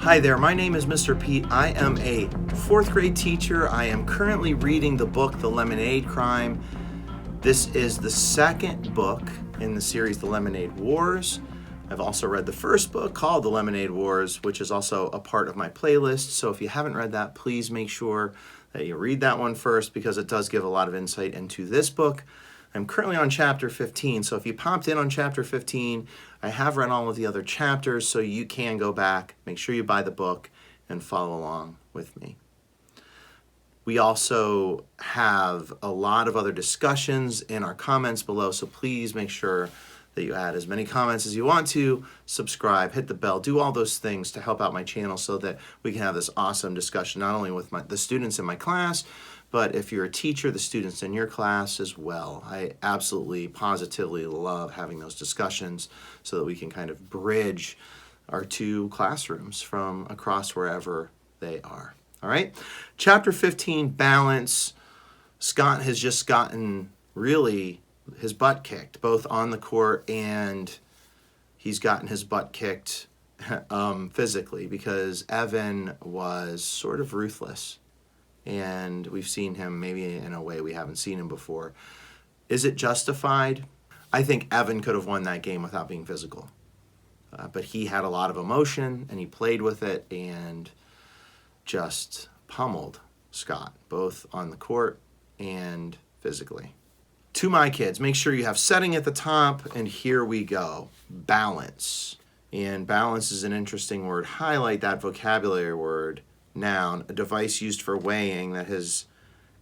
Hi there, my name is Mr. Pete. I am a fourth grade teacher. I am currently reading the book, The Lemonade Crime. This is the second book in the series, The Lemonade Wars. I've also read the first book called The Lemonade Wars, which is also a part of my playlist. So if you haven't read that, please make sure that you read that one first because it does give a lot of insight into this book. I'm currently on chapter 15, so if you popped in on chapter 15, I have read all of the other chapters, so you can go back, make sure you buy the book, and follow along with me. We also have a lot of other discussions in our comments below, so please make sure that you add as many comments as you want to, subscribe, hit the bell, do all those things to help out my channel so that we can have this awesome discussion, not only with the students in my class, but if you're a teacher, the students in your class as well. I absolutely, positively love having those discussions so that we can kind of bridge our two classrooms from across wherever they are. All right, chapter 15, balance. Scott has just gotten really his butt kicked, both on the court and he's gotten his butt kicked physically because Evan was sort of ruthless. And we've seen him maybe in a way we haven't seen him before. Is it justified? I think Evan could have won that game without being physical. But he had a lot of emotion, and he played with it and just pummeled Scott, both on the court and physically. To my kids, make sure you have setting at the top, and here we go. Balance. And balance is an interesting word. Highlight that vocabulary word. Noun, a device used for weighing that has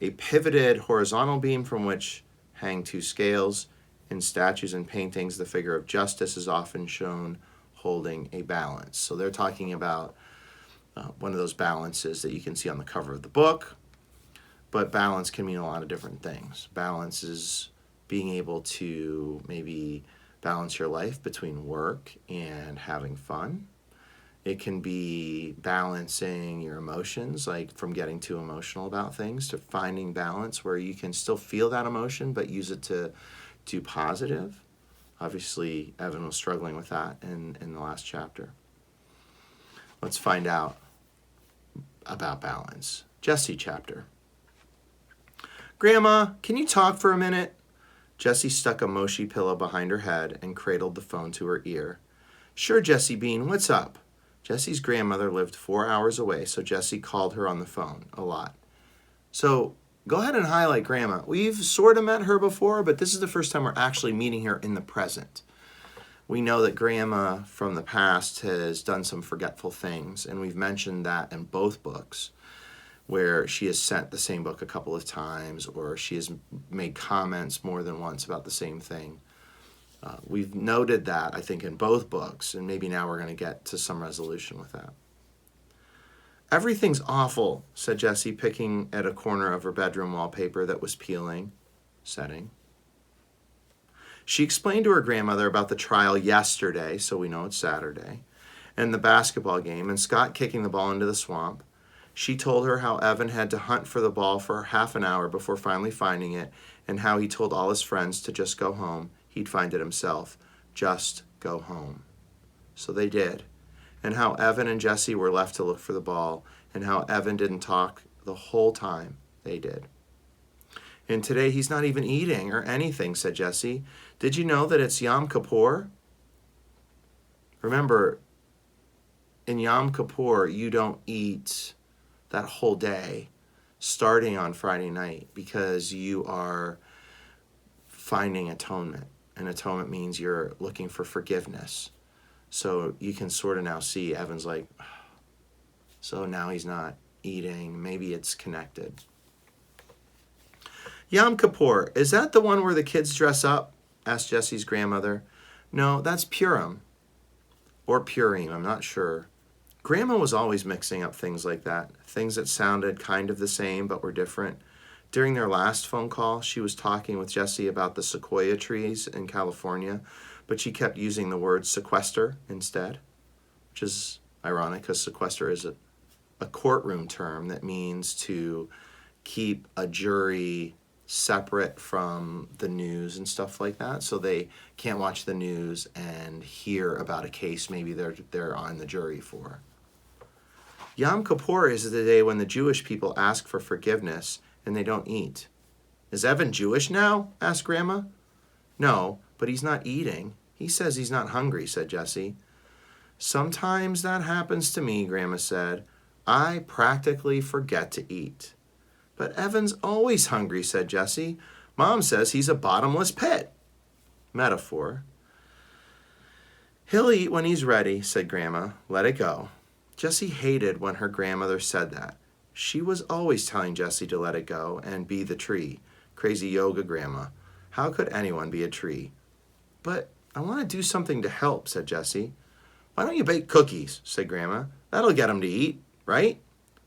a pivoted horizontal beam from which hang two scales. In statues and paintings, the figure of justice is often shown holding a balance. So they're talking about one of those balances that you can see on the cover of the book. But balance can mean a lot of different things. Balance is being able to maybe balance your life between work and having fun. It can be balancing your emotions, like from getting too emotional about things to finding balance where you can still feel that emotion but use it to do positive. Obviously, Evan was struggling with that in the last chapter. Let's find out about balance. Jessie chapter. Grandma, can you talk for a minute? Jessie stuck a moshi pillow behind her head and cradled the phone to her ear. Sure, Jessie Bean, what's up? Jessie's grandmother lived 4 hours away, so Jessie called her on the phone a lot. So go ahead and highlight Grandma. We've sort of met her before, but this is the first time we're actually meeting her in the present. We know that Grandma from the past has done some forgetful things, and we've mentioned that in both books, where she has sent the same book a couple of times, or she has made comments more than once about the same thing. We've noted that, I think, in both books, and maybe now we're going to get to some resolution with that. Everything's awful, said Jessie, picking at a corner of her bedroom wallpaper that was peeling. Setting. She explained to her grandmother about the trial yesterday, so we know it's Saturday, and the basketball game, and Scott kicking the ball into the swamp. She told her how Evan had to hunt for the ball for half an hour before finally finding it, and how he told all his friends to just go home. He'd find it himself. Just go home. So they did. And how Evan and Jessie were left to look for the ball, and how Evan didn't talk the whole time they did. And today he's not even eating or anything, said Jessie. Did you know that it's Yom Kippur? Remember, in Yom Kippur, you don't eat that whole day starting on Friday night because you are finding atonement. And atonement means you're looking for forgiveness. So you can sort of now see Evan's like, so now he's not eating. Maybe it's connected. Yom Kippur, is that the one where the kids dress up? Asked Jessie's grandmother. No, that's Purim. Or Purim, I'm not sure. Grandma was always mixing up things like that. Things that sounded kind of the same but were different. During their last phone call, she was talking with Jessie about the sequoia trees in California, but she kept using the word sequester instead, which is ironic because sequester is a courtroom term that means to keep a jury separate from the news and stuff like that, so they can't watch the news and hear about a case maybe they're on the jury for. Yom Kippur is the day when the Jewish people ask for forgiveness and they don't eat. Is Evan Jewish now? Asked Grandma. No, but he's not eating. He says he's not hungry, said Jessie. Sometimes that happens to me, Grandma said. I practically forget to eat. But Evan's always hungry, said Jessie. Mom says he's a bottomless pit. Metaphor. He'll eat when he's ready, said Grandma. Let it go. Jessie hated when her grandmother said that. She was always telling Jessie to let it go and be the tree. Crazy yoga grandma. How could anyone be a tree? But I want to do something to help, said Jessie. Why don't you bake cookies, said Grandma. That'll get him to eat, right?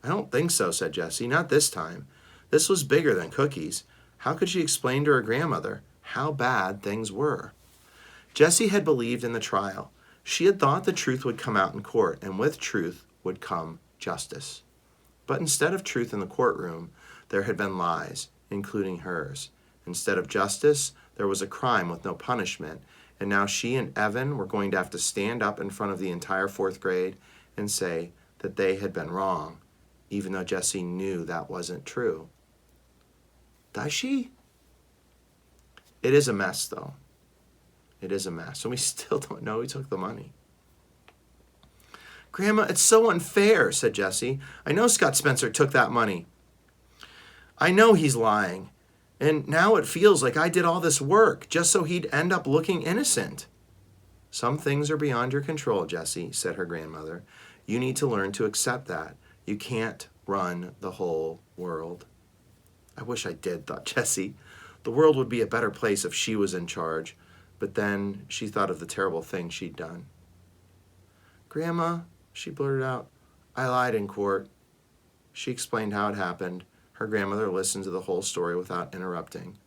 I don't think so, said Jessie. Not this time. This was bigger than cookies. How could she explain to her grandmother how bad things were? Jessie had believed in the trial. She had thought the truth would come out in court, and with truth would come justice. But instead of truth in the courtroom, there had been lies, including hers. Instead of justice, there was a crime with no punishment, and now she and Evan were going to have to stand up in front of the entire fourth grade and say that they had been wrong, even though Jessie knew that wasn't true. Does she? It is a mess, though. It is a mess, and we still don't know who took the money. Grandma, it's so unfair, said Jessie. I know Scott Spencer took that money. I know he's lying, and now it feels like I did all this work just so he'd end up looking innocent. Some things are beyond your control, Jessie, said her grandmother. You need to learn to accept that. You can't run the whole world. I wish I did, thought Jessie. The world would be a better place if she was in charge. But then she thought of the terrible thing she'd done. Grandma, she blurted out, I lied in court. She explained how it happened. Her grandmother listened to the whole story without interrupting.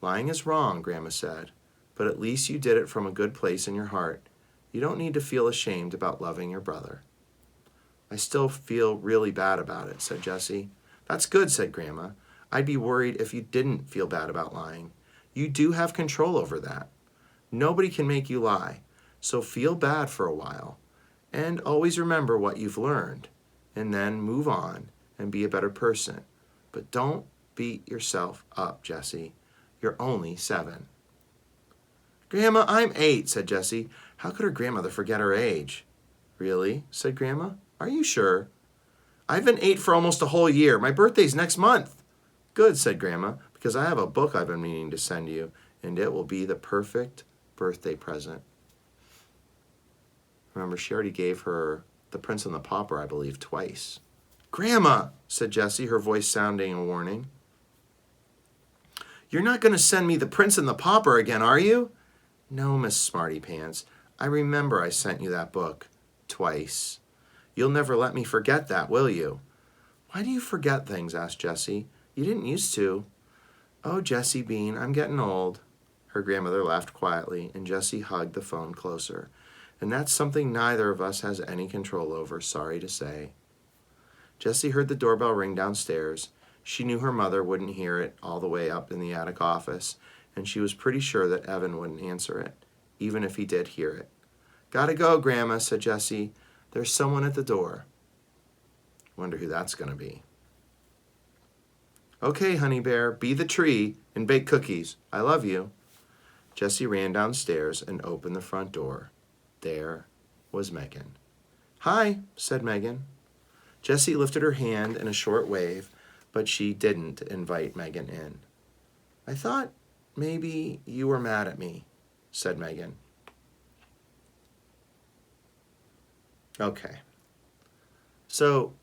Lying is wrong, Grandma said, but at least you did it from a good place in your heart. You don't need to feel ashamed about loving your brother. I still feel really bad about it, said Jessie. That's good, said Grandma. I'd be worried if you didn't feel bad about lying. You do have control over that. Nobody can make you lie, so feel bad for a while. And always remember what you've learned, and then move on and be a better person. But don't beat yourself up, Jessie. You're only 7. Grandma, I'm 8, said Jessie. How could her grandmother forget her age? Really? Said Grandma. Are you sure? I've been 8 for almost a whole year. My birthday's next month. Good, said Grandma, because I have a book I've been meaning to send you, and it will be the perfect birthday present. Remember, she already gave her The Prince and the Pauper, I believe, twice. Grandma, said Jessie, her voice sounding a warning. You're not going to send me The Prince and the Pauper again, are you? No, Miss Smarty Pants. I remember I sent you that book twice. You'll never let me forget that, will you? Why do you forget things? Asked Jessie. You didn't used to. Oh, Jessie Bean, I'm getting old. Her grandmother laughed quietly, and Jessie hugged the phone closer. And that's something neither of us has any control over, sorry to say. Jessie heard the doorbell ring downstairs. She knew her mother wouldn't hear it all the way up in the attic office, and she was pretty sure that Evan wouldn't answer it, even if he did hear it. Gotta go, Grandma, said Jessie. There's someone at the door. Wonder who that's going to be. Okay, Honey Bear, be the tree and bake cookies. I love you. Jessie ran downstairs and opened the front door. There was Megan. Hi, said Megan. Jessie lifted her hand in a short wave, but she didn't invite Megan in. I thought maybe you were mad at me, said Megan. Okay. So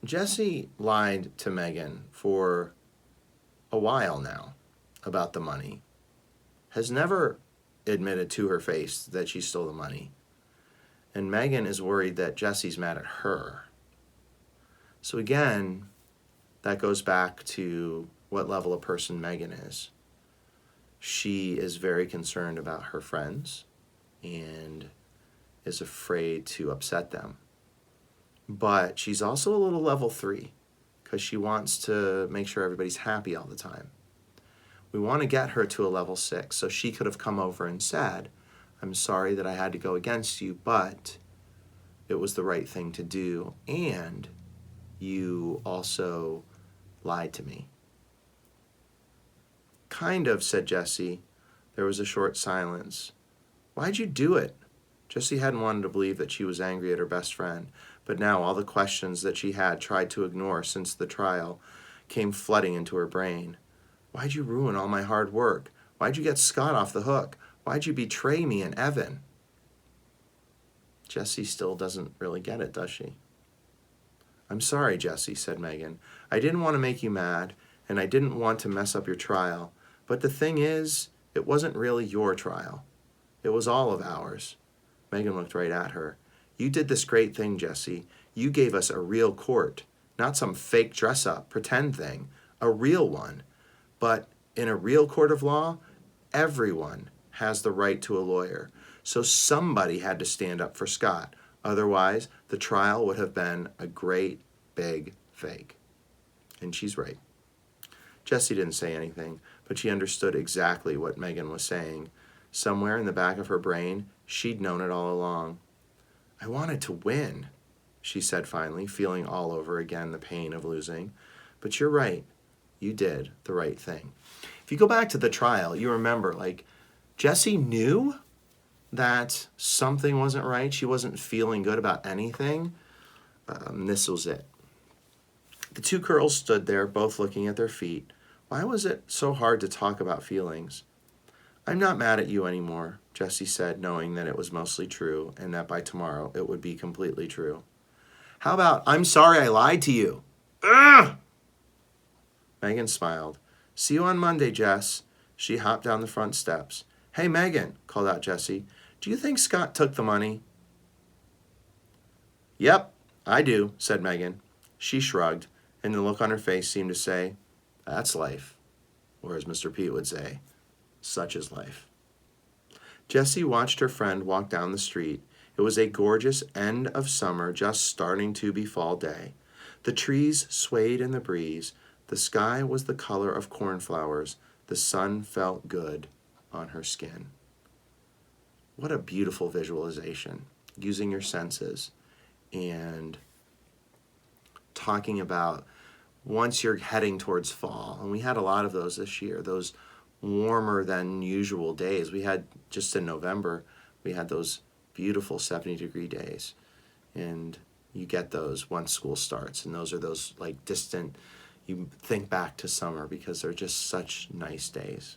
Jessie lied to Megan for a while now about the money, has never admitted to her face that she stole the money, and Megan is worried that Jessie's mad at her. So again, that goes back to what level of person Megan is. She is very concerned about her friends and is afraid to upset them. But she's also a little level 3 because she wants to make sure everybody's happy all the time. We want to get her to a level 6 so she could have come over and said, I'm sorry that I had to go against you, but it was the right thing to do, and you also lied to me. Kind of, said Jessie. There was a short silence. Why'd you do it? Jessie hadn't wanted to believe that she was angry at her best friend, but now all the questions that she had tried to ignore since the trial came flooding into her brain. Why'd you ruin all my hard work? Why'd you get Scott off the hook? Why'd you betray me and Evan? Jessie still doesn't really get it, does she? I'm sorry, Jessie, said Megan. I didn't want to make you mad, and I didn't want to mess up your trial. But the thing is, it wasn't really your trial. It was all of ours. Megan looked right at her. You did this great thing, Jessie. You gave us a real court, not some fake dress-up, pretend thing, a real one. But in a real court of law, everyone has the right to a lawyer. So somebody had to stand up for Scott. Otherwise, the trial would have been a great big fake. And she's right. Jessie didn't say anything, but she understood exactly what Megan was saying. Somewhere in the back of her brain, she'd known it all along. I wanted to win, she said finally, feeling all over again the pain of losing. But you're right. You did the right thing. If you go back to the trial, you remember, Jessie knew that something wasn't right. She wasn't feeling good about anything. This was it. The two girls stood there, both looking at their feet. Why was it so hard to talk about feelings? I'm not mad at you anymore, Jessie said, knowing that it was mostly true and that by tomorrow it would be completely true. How about, I'm sorry I lied to you? Ugh! Megan smiled. See you on Monday, Jess. She hopped down the front steps. Hey, Megan, called out Jessie. Do you think Scott took the money? Yep, I do, said Megan. She shrugged, and the look on her face seemed to say, that's life. Or as Mr. Pete would say, such is life. Jessie watched her friend walk down the street. It was a gorgeous end of summer, just starting to be fall day. The trees swayed in the breeze. The sky was the color of cornflowers. The sun felt good on her skin. What a beautiful visualization, using your senses and talking about once you're heading towards fall. And we had a lot of those this year, those warmer than usual days. We had, just in November, we had those beautiful 70-degree days. And you get those once school starts. And those are those distant, you think back to summer because they're just such nice days.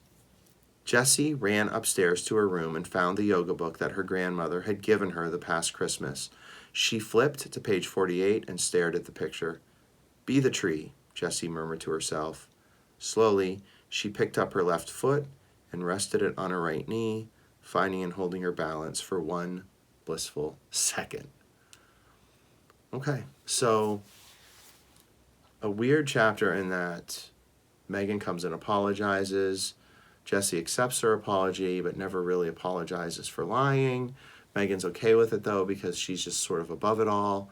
Jessie ran upstairs to her room and found the yoga book that her grandmother had given her the past Christmas. She flipped to page 48 and stared at the picture. Be the tree, Jessie murmured to herself. Slowly, she picked up her left foot and rested it on her right knee, finding and holding her balance for one blissful second. Okay, so a weird chapter in that Megan comes and apologizes. Jessie accepts her apology, but never really apologizes for lying. Megan's okay with it, though, because she's just sort of above it all,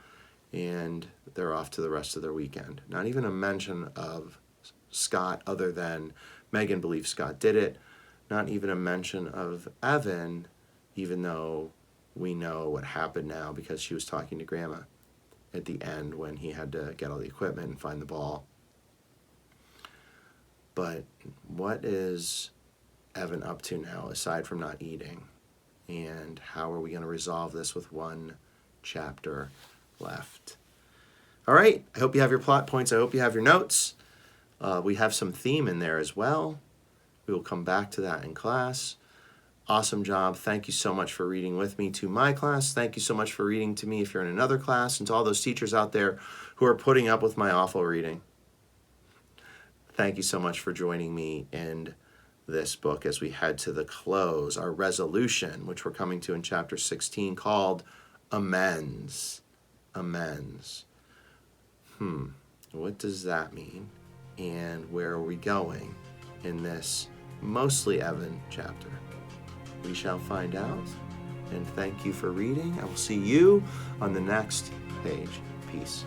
and they're off to the rest of their weekend. Not even a mention of Scott other than Megan believes Scott did it. Not even a mention of Evan, even though we know what happened now because she was talking to Grandma at the end when he had to get all the equipment and find the ball. But what is Evan up to now, aside from not eating? And how are we going to resolve this with one chapter left? All right, I hope you have your plot points. I hope you have your notes. We have some theme in there as well. We will come back to that in class. Awesome job. Thank you so much for reading with me to my class. Thank you so much for reading to me if you're in another class, and to all those teachers out there who are putting up with my awful reading. Thank you so much for joining me in this book as we head to the close, our resolution, which we're coming to in chapter 16, called Amends. Amends. What does that mean? And where are we going in this mostly Evan chapter? We shall find out. And thank you for reading. I will see you on the next page. Peace.